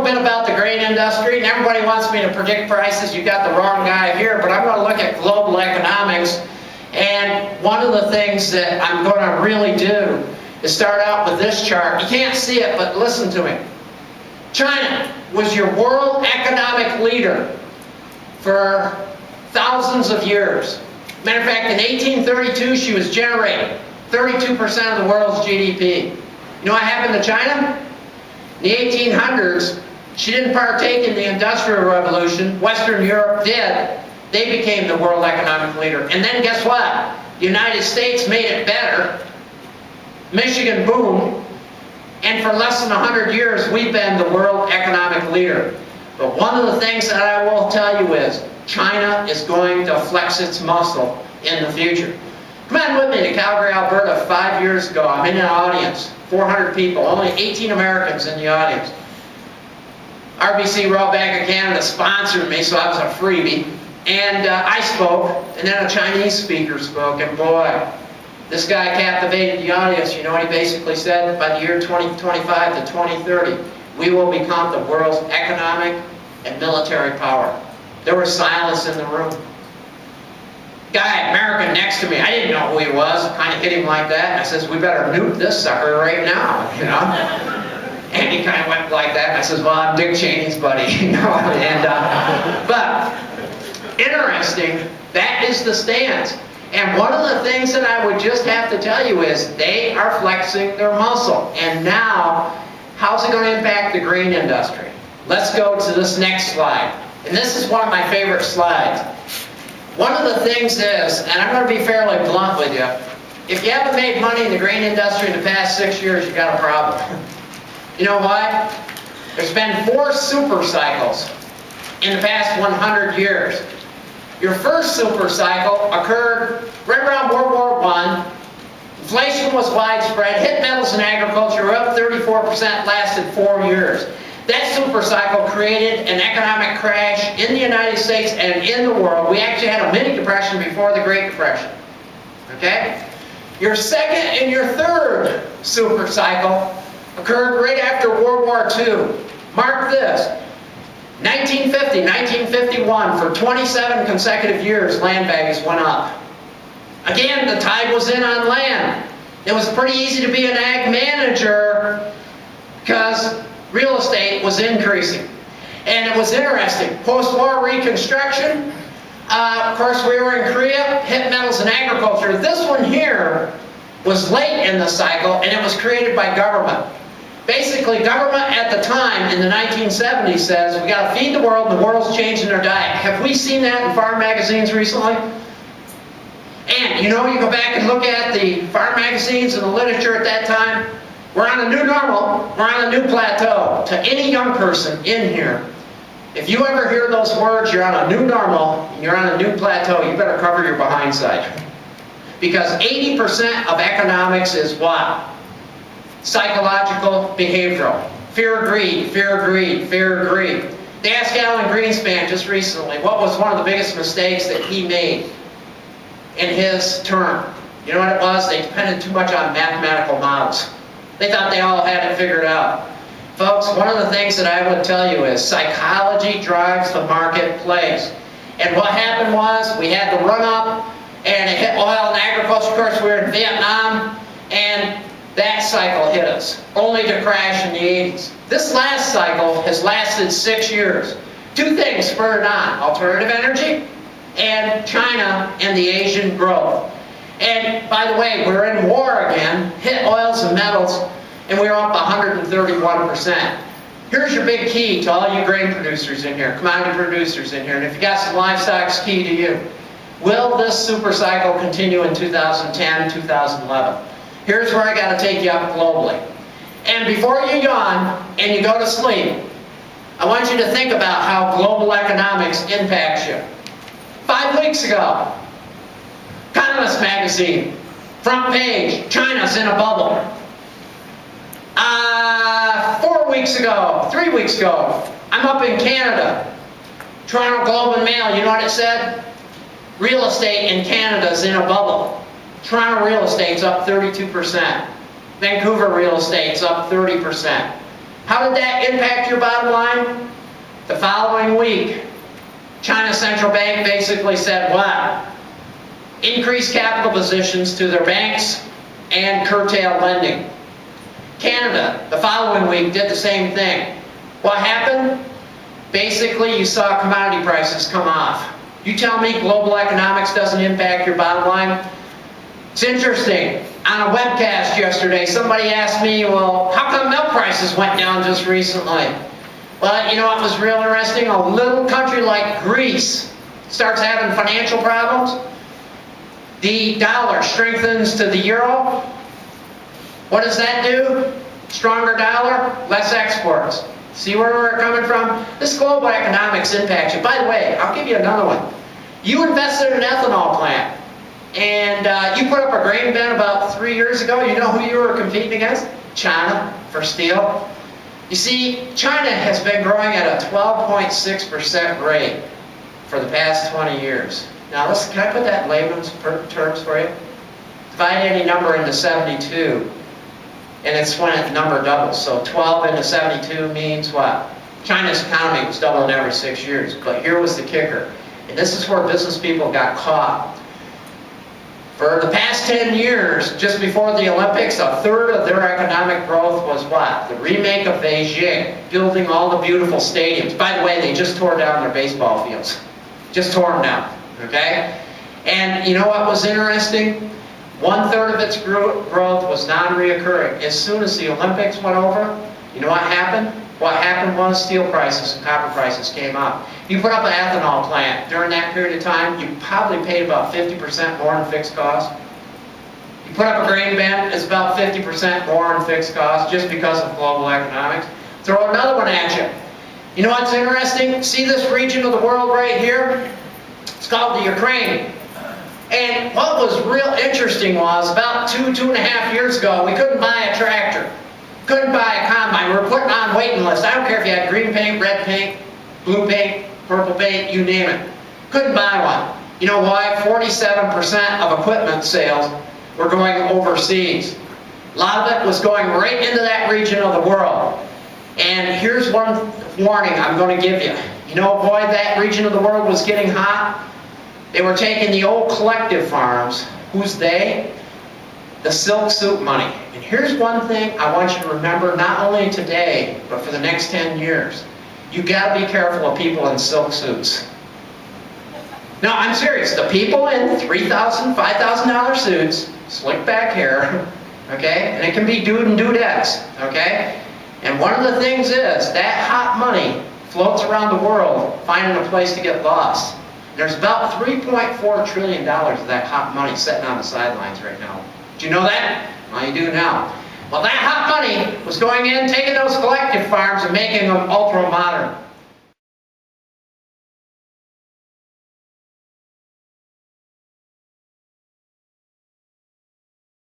bit about the grain industry, and everybody wants me to predict prices. You got the wrong guy here, but I'm going to look at global economics. And one of the things that I'm going to really do is start out with this chart. You can't see it, but listen to me. China was your world economic leader for thousands of years. Matter of fact, in 1832, she was generating 32% of the world's GDP. You know what happened to China? In the 1800s, she didn't partake in the Industrial Revolution. Western Europe did. They became the world economic leader. And then guess what? The United States made it better. Michigan boomed. And for less than 100 years, we've been the world economic leader. But one of the things that I will tell you is, China is going to flex its muscle in the future. Come on with me to Calgary, Alberta 5 years ago. I'm in an audience, 400 people, only 18 Americans in the audience. RBC Royal Bank of Canada sponsored me, so I was a freebie. And I spoke, and then a Chinese speaker spoke, and boy, this guy captivated the audience. You know what he basically said? By the year 2025 to 2030, we will become the world's economic and military power. There was silence in the room. Guy, American next to me, I didn't know who he was, kind of hit him like that, and I says, we better nuke this sucker right now, you know? And he kind of went like that, and I says, well, I'm Dick Cheney's buddy, you know? And, but, interesting, that is the stance. And one of the things that I would just have to tell you is, they are flexing their muscle. And now, how's it going to impact the grain industry? Let's go to this next slide. And this is one of my favorite slides. One of the things is, and I'm going to be fairly blunt with you, if you haven't made money in the grain industry in the past 6 years, you've got a problem. You know why? There's been 4 super cycles in the past 100 years. Your first super cycle occurred right around World War I. Inflation was widespread, hit metals and agriculture, were up 34%, lasted 4 years. That super cycle created an economic crash in the United States and in the world. We actually had a mini depression before the Great Depression. Okay? Your second and your third super cycle occurred right after World War II. Mark this. 1950, 1951, for 27 consecutive years, land values went up. Again, the tide was in on land. It was pretty easy to be an ag manager because real estate was increasing. And it was interesting. Post-war reconstruction, of course we were in Korea, hit metals and agriculture. This one here was late in the cycle, and it was created by government. Basically, government at the time in the 1970s says, we got to feed the world, and the world's changing their diet. Have we seen that in farm magazines recently? And, you know, you go back and look at the farm magazines and the literature at that time, we're on a new normal, we're on a new plateau. To any young person in here, if you ever hear those words, you're on a new normal, you're on a new plateau, you better cover your behind side. Because 80% of economics is what? Psychological, behavioral. Fear, greed, fear, greed, fear, greed. They asked Alan Greenspan just recently, what was one of the biggest mistakes that he made in his term? You know what it was? They depended too much on mathematical models. They thought they all had it figured out. Folks, one of the things that I would tell you is psychology drives the marketplace. And what happened was, we had the run-up, and it hit oil and agriculture. Of course, we were in Vietnam, and that cycle hit us, only to crash in the 80s. This last cycle has lasted 6 years. 2 things spurred on: alternative energy and China and the Asian growth. And by the way, we're in war again, hit oils and metals, and we're up 131%. Here's your big key to all you grain producers in here, commodity producers in here, and if you got some livestock, it's key to you. Will this super cycle continue in 2010, 2011? Here's where I got to take you up globally. And before you yawn and you go to sleep, I want you to think about how global economics impacts you. 5 weeks ago, Economist magazine, front page, China's in a bubble. 4 weeks ago, 3 weeks ago, I'm up in Canada. Toronto Globe and Mail, you know what it said? Real estate in Canada's in a bubble. Toronto real estate's up 32%. Vancouver real estate's up 30%. How did that impact your bottom line? The following week, China's central bank basically said what? Increase capital positions to their banks and curtail lending. Canada, the following week, did the same thing. What happened? Basically, you saw commodity prices come off. You tell me global economics doesn't impact your bottom line? It's interesting. On a webcast yesterday, somebody asked me, well, how come milk prices went down just recently? Well, you know what was real interesting? A little country like Greece starts having financial problems. The dollar strengthens to the euro. What does that do? Stronger dollar, less exports. See where we're coming from? This global economics impacts you. By the way, I'll give you another one. You invested in an ethanol plant, and you put up a grain bin about 3 years ago. You know who you were competing against? China for steel. You see, China has been growing at a 12.6% rate for the past 20 years. Now, can I put that in layman's terms for you? Divide any number into 72, and it's when the number doubles. So 12 into 72 means what? China's economy was doubling every 6 years. But here was the kicker. And this is where business people got caught. For the past 10 years, just before the Olympics, a third of their economic growth was what? The remake of Beijing, building all the beautiful stadiums. By the way, they just tore down their baseball fields. Just tore them down, okay? And you know what was interesting? 1/3 of its growth was non-reoccurring. As soon as the Olympics went over, you know what happened? What happened was steel prices and copper prices came up. You put up an ethanol plant during that period of time, you probably paid about 50% more in fixed costs. You put up a grain bin, it's about 50% more in fixed costs just because of global economics. Throw another one at you. You know what's interesting? See this region of the world right here? It's called the Ukraine. And what was real interesting was about 2.5 years ago, we couldn't buy a tractor. Couldn't buy a combine. We were putting on waiting lists. I don't care if you had green paint, red paint, blue paint, purple paint, you name it. Couldn't buy one. You know why? 47% of equipment sales were going overseas. A lot of it was going right into that region of the world. And here's one warning I'm going to give you. You know why that region of the world was getting hot? They were taking the old collective farms. Who's they? The silk suit money. And here's one thing I want you to remember, not only today, but for the next 10 years. You got to be careful of people in silk suits. No, I'm serious. The people in $3,000, $5,000 suits, slick back hair, okay? And it can be dude and dudettes, okay? And one of the things is, that hot money floats around the world, finding a place to get lost. There's about $3.4 trillion of that hot money sitting on the sidelines right now. Did you know that? Well, you do now. Well, that hot money was going in, taking those collective farms and making them ultra-modern.